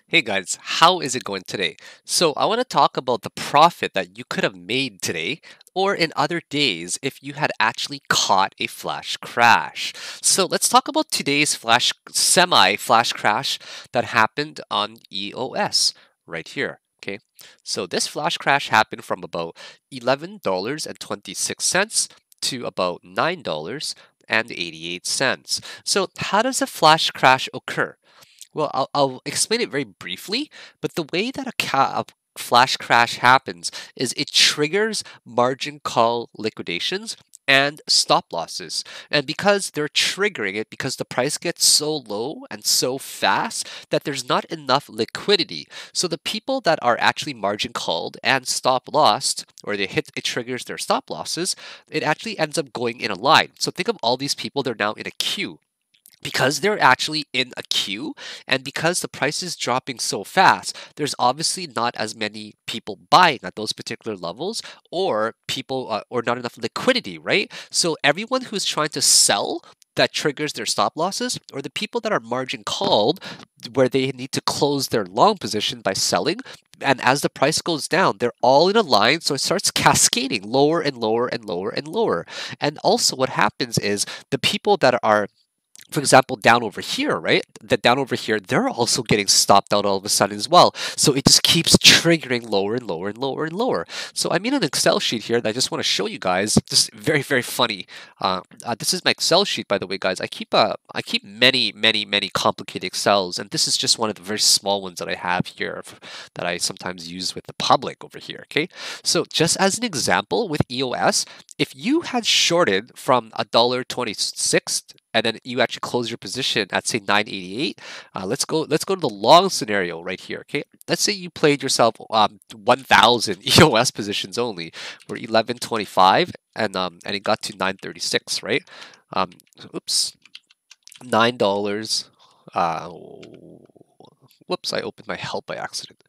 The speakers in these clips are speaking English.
Hey guys, how is it going today? So I want to talk about the profit that you could have made today or in other days if you had actually caught a flash crash. So let's talk about today's semi-flash crash that happened on EOS right here. Okay, so this flash crash happened from about $11.26 to about $9.88. So how does a flash crash occur? Well, I'll explain it very briefly, but the way that a flash crash happens is it triggers margin call liquidations and stop losses. And because they're triggering it, because the price gets so low and so fast that there's not enough liquidity. So the people that are actually margin called and stop lossed, or it triggers their stop losses, it actually ends up going in a line. So think of all these people, they're now in a queue because they're actually in a queue and because the price is dropping so fast, there's obviously not as many people buying at those particular levels or or not enough liquidity, right? So everyone who's trying to sell that triggers their stop losses, or the people that are margin called where they need to close their long position by selling, and as the price goes down, they're all in a line, so it starts cascading lower and lower and lower and lower. And also what happens is the people that are, for example, down over here, right? The down over here, they're also getting stopped out all of a sudden as well. So it just keeps triggering lower and lower and lower and lower. So I made an Excel sheet here that I just want to show you guys. This is very, very funny. This is my Excel sheet, by the way, guys. I keep many, many, many complicated Excels, and this is just one of the very small ones that I have here that I sometimes use with the public over here. Okay, so just as an example with EOS, if you had shorted from $1.26 and then you actually close your position at say 988, let's go to the long scenario right here. Okay, let's say you played yourself 1000 EOS positions only, were 1125 and it got to 936, right? Oops, $9. Whoops, I opened my help by accident.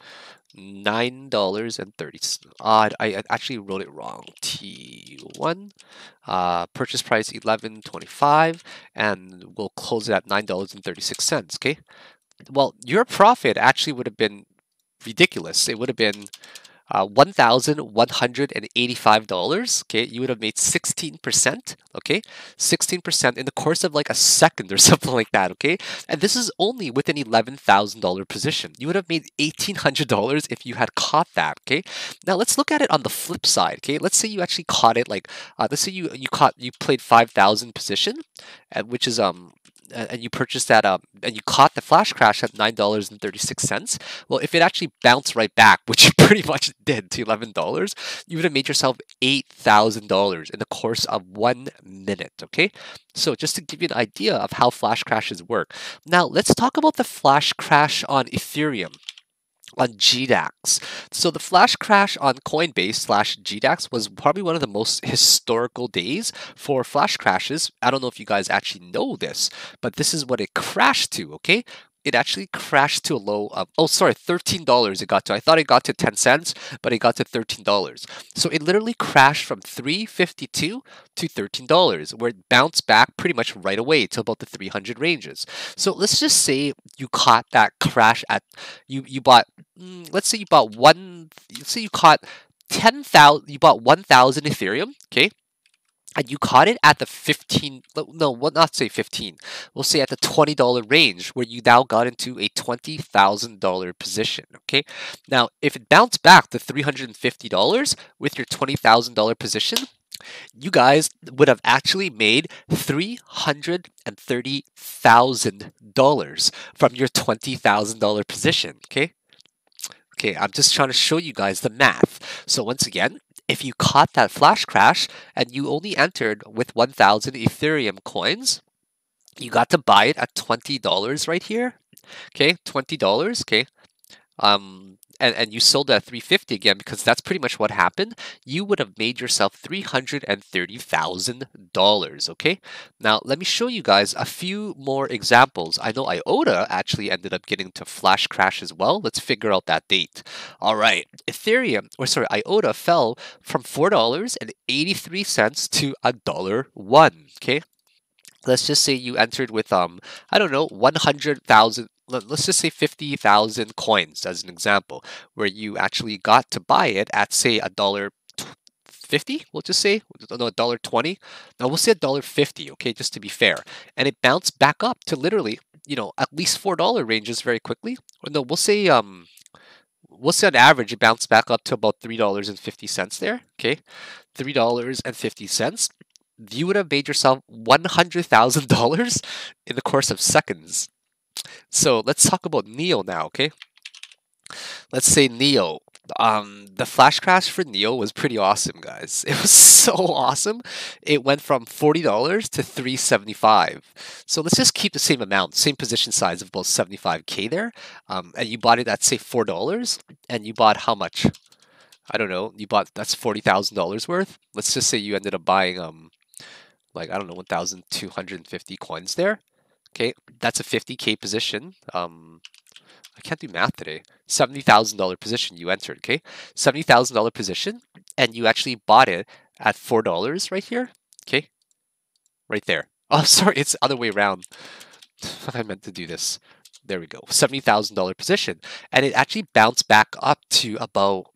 $9.30. I actually wrote it wrong. T1, purchase price 11.25, and we'll close it at $9.36. Okay. Well, your profit actually would have been ridiculous. It would have been $1,185. Okay, you would have made 16%. Okay, 16% in the course of like a second or something like that. Okay, and this is only with an $11,000 position. You would have made $1,800 if you had caught that. Okay, now let's look at it on the flip side. Okay, let's say you actually caught it like let's say you played 5,000 position, which is and you purchased that and you caught the flash crash at $9.36. Well, if it actually bounced right back, which you pretty much did, to $11, you would have made yourself $8,000 in the course of 1 minute. Okay, so just to give you an idea of how flash crashes work. Now let's talk about the flash crash on Ethereum, on GDAX. So the flash crash on Coinbase/GDAX was probably one of the most historical days for flash crashes. I don't know if you guys actually know this, but this is what it crashed to, okay? It actually crashed to a low of, oh, sorry, $13 it got to. I thought it got to 10 cents, but it got to $13. So it literally crashed from $3.52 to $13, where it bounced back pretty much right away to about the 300 ranges. So let's just say you caught that crash at, you bought, let's say you bought let's say you caught 10,000, you bought 1,000 Ethereum, okay? And you caught it at the 15, no, we'll not say 15, we'll say at the $20 range, where you now got into a $20,000 position, okay? Now, if it bounced back to $350 with your $20,000 position, you guys would have actually made $330,000 from your $20,000 position, okay? Okay, I'm just trying to show you guys the math. So once again, if you caught that flash crash and you only entered with 1,000 Ethereum coins, you got to buy it at $20 right here. Okay, $20. Okay, and you sold it at 350 again, because that's pretty much what happened. You would have made yourself $330,000. Okay, now let me show you guys a few more examples. I know IOTA actually ended up getting to flash crash as well. Let's figure out that date. All right, IOTA fell from $4.83 to $1.01. Okay, let's just say you entered with I don't know, 100,000. let's just say 50,000 coins as an example, where you actually got to buy it at say a dollar 50, we'll just say, no, a dollar 20. Now we'll say a dollar 50, okay, just to be fair. And it bounced back up to literally, at least $4 ranges very quickly. Or no, we'll say on average it bounced back up to about $3.50 there, okay? $3.50. You would have made yourself $100,000 in the course of seconds. So let's talk about Neo now, okay? Let's say Neo. The flash crash for Neo was pretty awesome, guys. It was so awesome. It went from $40 to $375. So let's just keep the same amount, same position size of about 75K there. And you bought it at say $4, and you bought how much? I don't know. You bought that's $40,000 worth. Let's just say you ended up buying like I don't know 1,250 coins there. Okay, that's a 50K position. I can't do math today. $70,000 position you entered, okay? $70,000 position, and you actually bought it at $4 right here, okay? Right there. Oh, sorry, it's the other way around. I meant to do this. There we go. $70,000 position, and it actually bounced back up to about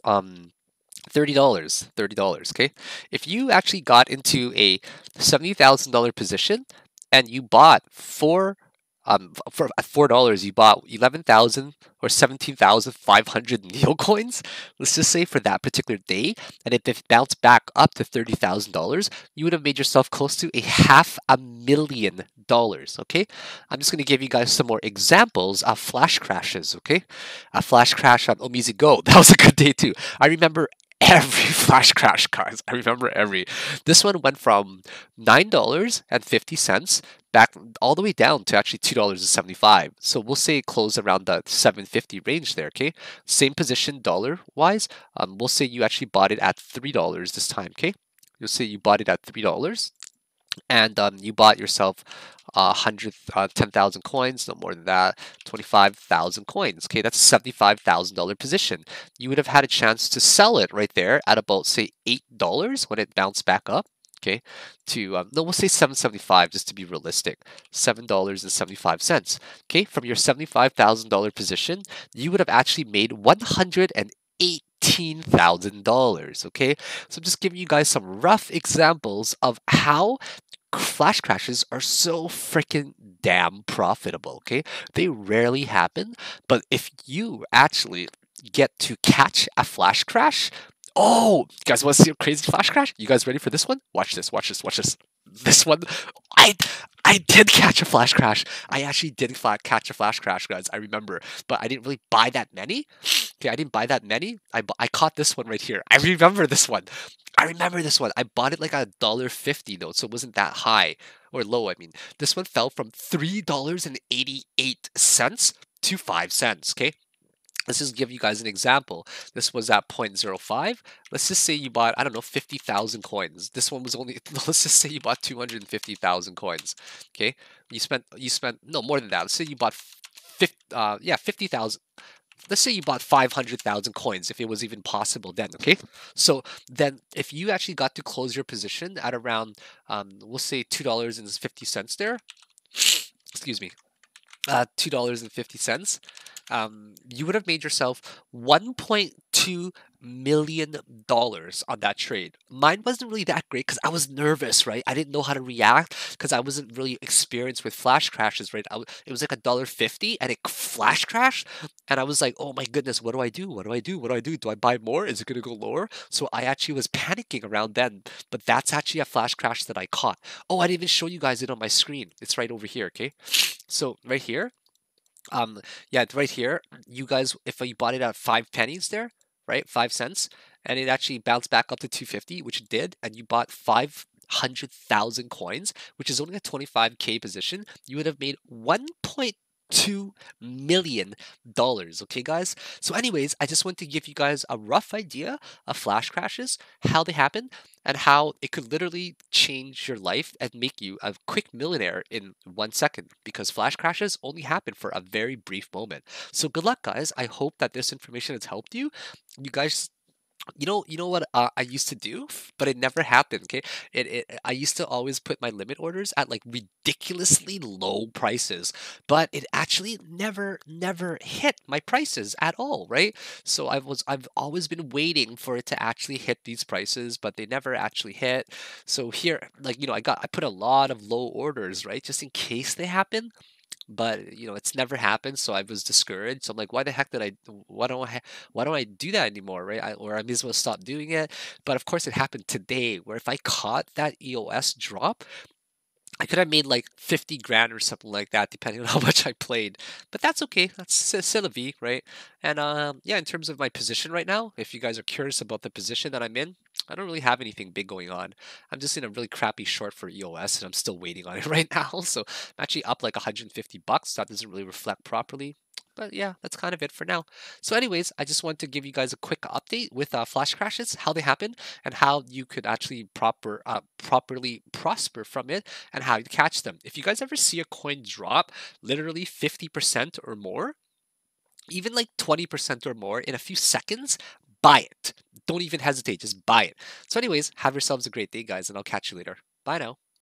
$30, okay? If you actually got into a $70,000 position and you bought for at $4 you bought 11,000 or 17,500 Neo coins, let's just say for that particular day, and if it bounced back up to $30,000, you would have made yourself close to $500,000, okay? I'm just going to give you guys some more examples of flash crashes, okay? A flash crash on Omizi Go, that was a good day too. I remember every flash crash, guys. I remember every. This one went from $9.50 back all the way down to actually $2.75. So we'll say it closed around the 750 range there, okay? Same position dollar wise. We'll say you actually bought it at $3 this time, okay? You'll say you bought it at $3 and you bought yourself 10,000 coins, no more than that, 25,000 coins. Okay, that's a $75,000 position. You would have had a chance to sell it right there at about say $8 when it bounced back up. Okay, to no, we'll say $7.75 just to be realistic. $7.75. Okay, from your $75,000 position, you would have actually made $118,000. Okay, so I'm just giving you guys some rough examples of how flash crashes are so freaking damn profitable. Okay, they rarely happen, but if you actually get to catch a flash crash, oh, you guys want to see a crazy flash crash? You guys ready for this one? Watch this, watch this, watch this. This one, I I did catch a flash crash. I actually did catch a flash crash, guys. I remember, but I didn't really buy that many. Okay, I didn't buy that many. I caught this one right here. I remember this one. I remember this one. I bought it like a $1.50 though, so it wasn't that high or low. I mean, this one fell from $3.88 to 5 cents. Okay. Let's just give you guys an example. This was at 0.05. Let's just say you bought, I don't know, 50,000 coins. This one was only, let's just say you bought 250,000 coins. Okay. You spent, no, more than that. Let's say you bought 50,000. Let's say you bought 500,000 coins if it was even possible then, okay? So then if you actually got to close your position at around, we'll say $2.50 there, excuse me, $2.50, you would have made yourself $1.2 million on that trade. Mine wasn't really that great because I was nervous, right? I didn't know how to react because I wasn't really experienced with flash crashes, right? It was like $1.50 and it flash crashed, and I was like, oh my goodness, what do I do? What do I do? What do I do? Do I buy more? Is it going to go lower? So I actually was panicking around then, but that's actually a flash crash that I caught. Oh, I didn't even show you guys it on my screen. It's right over here, okay? So right here, yeah, right here, you guys, if you bought it at 5 pennies there, right, 5 cents, and it actually bounced back up to 250, which it did, and you bought 500,000 coins, which is only a 25K position, you would have made $1.2 million. Okay, guys? So anyways, I just want to give you guys a rough idea of flash crashes, how they happen, and how it could literally change your life and make you a quick millionaire in 1 second, because flash crashes only happen for a very brief moment. So good luck, guys. I hope that this information has helped you. You guys You know what I used to do, but it never happened. Okay, I used to always put my limit orders at like ridiculously low prices, but it actually never hit my prices at all, right? So I've always been waiting for it to actually hit these prices, but they never actually hit. So here, like I put a lot of low orders, right, just in case they happen, but it's never happened, so I was discouraged. So I'm like, why the heck did I why don't I do that anymore, right? Or I may as well stop doing it. But of course it happened today, where if I caught that EOS drop, I could have made like 50 grand or something like that, depending on how much I played. But that's okay. That's c'est la vie, right? And yeah, in terms of my position right now, if you guys are curious about the position that I'm in, I don't really have anything big going on. I'm just in a really crappy short for EOS, and I'm still waiting on it right now. So I'm actually up like 150 bucks. That doesn't really reflect properly. But yeah, that's kind of it for now. So, anyways, I just want to give you guys a quick update with flash crashes, how they happen, and how you could actually properly prosper from it, and how you catch them. If you guys ever see a coin drop literally 50% or more, even like 20% or more in a few seconds, buy it. Don't even hesitate, just buy it. So, anyways, have yourselves a great day, guys, and I'll catch you later. Bye now.